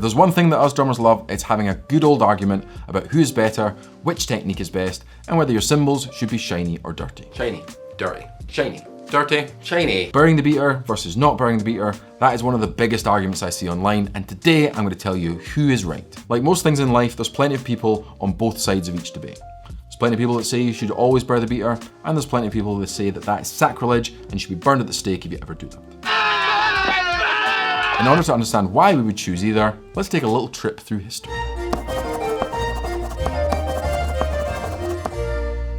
there's one thing that us drummers love, it's having a good old argument about who's better, which technique is best, and whether your cymbals should be shiny or dirty. Shiny, dirty, shiny, dirty, shiny. Burying the beater versus not burying the beater, that is one of the biggest arguments I see online, and today I'm going to tell you who is right. Like most things in life, there's plenty of people on both sides of each debate. There's plenty of people that say you should always bury the beater, and there's plenty of people that say that is sacrilege and should be burned at the stake if you ever do that. In order to understand why we would choose either, let's take a little trip through history.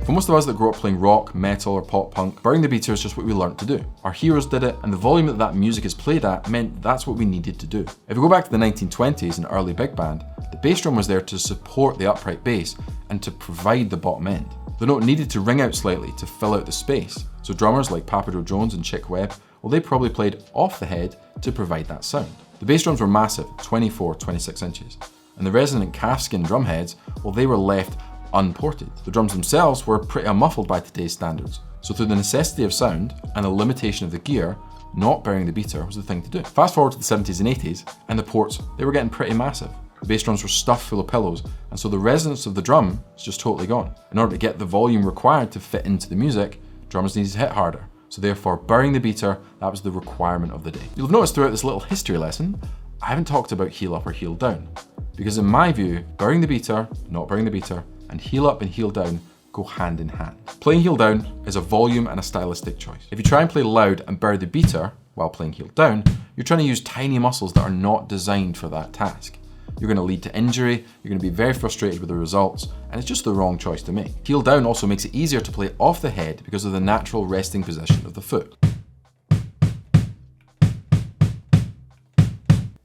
For most of us that grew up playing rock, metal or pop punk, burying the beater is just what we learned to do. Our heroes did it, and the volume that music is played at meant that's what we needed to do. If we go back to the 1920s and early big band, the bass drum was there to support the upright bass and to provide the bottom end. The note needed to ring out slightly to fill out the space, so drummers like Papa Joe Jones and Chick Webb, well, they probably played off the head to provide that sound. The bass drums were massive, 24, 26 inches, and the resonant calfskin drum heads, well, they were left unported. The drums themselves were pretty unmuffled by today's standards, so through the necessity of sound and the limitation of the gear, not burying the beater was the thing to do. Fast forward to the 70s and 80s, and the ports, they were getting pretty massive. The bass drums were stuffed full of pillows, and so the resonance of the drum is just totally gone. In order to get the volume required to fit into the music, drummers needed to hit harder. So therefore, burying the beater, that was the requirement of the day. You'll have noticed throughout this little history lesson, I haven't talked about heel up or heel down. Because in my view, burying the beater, not burying the beater, and heel up and heel down go hand in hand. Playing heel down is a volume and a stylistic choice. If you try and play loud and bury the beater while playing heel down, you're trying to use tiny muscles that are not designed for that task. You're going to lead to injury, you're going to be very frustrated with the results, and it's just the wrong choice to make. Heel down also makes it easier to play off the head because of the natural resting position of the foot.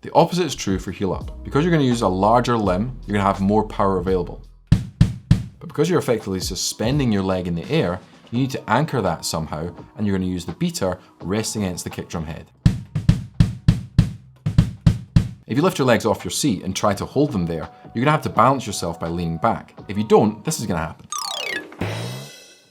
The opposite is true for heel up. Because you're going to use a larger limb, you're going to have more power available. But because you're effectively suspending your leg in the air, you need to anchor that somehow, and you're going to use the beater resting against the kick drum head. If you lift your legs off your seat and try to hold them there, you're gonna have to balance yourself by leaning back. If you don't, this is gonna happen.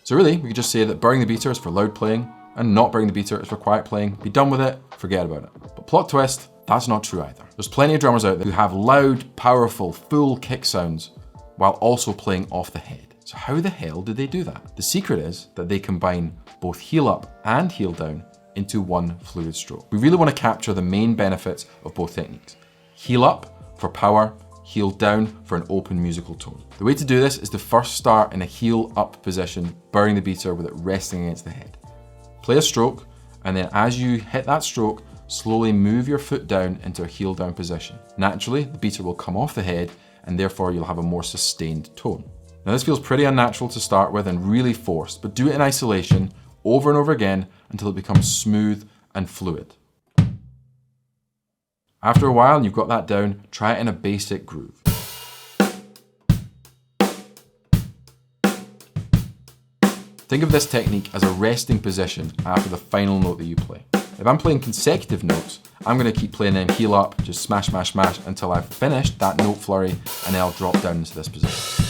So really, we could just say that burying the beater is for loud playing, and not burying the beater is for quiet playing. Be done with it, forget about it. But plot twist, that's not true either. There's plenty of drummers out there who have loud, powerful, full kick sounds while also playing off the head. So how the hell do they do that? The secret is that they combine both heel up and heel down into one fluid stroke. We really want to capture the main benefits of both techniques. Heel up for power, heel down for an open musical tone. The way to do this is to first start in a heel up position, burying the beater with it resting against the head. Play a stroke, and then as you hit that stroke, slowly move your foot down into a heel down position. Naturally, the beater will come off the head, and therefore you'll have a more sustained tone. Now this feels pretty unnatural to start with and really forced, but do it in isolation over and over again until it becomes smooth and fluid. After a while and you've got that down, try it in a basic groove. Think of this technique as a resting position after the final note that you play. If I'm playing consecutive notes, I'm going to keep playing them heel up, just smash, smash, smash until I've finished that note flurry, and then I'll drop down into this position.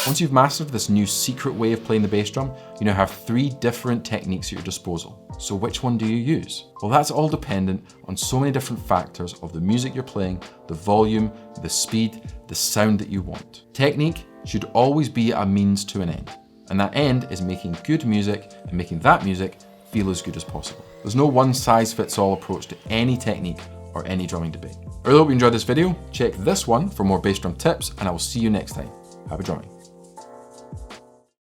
Once you've mastered this new secret way of playing the bass drum, you now have 3 different techniques at your disposal. So which one do you use? Well, that's all dependent on so many different factors of the music you're playing, the volume, the speed, the sound that you want. Technique should always be a means to an end, and that end is making good music and making that music feel as good as possible. There's no one-size-fits-all approach to any technique or any drumming debate. I really hope you enjoyed this video. Check this one for more bass drum tips, and I will see you next time. Happy drumming.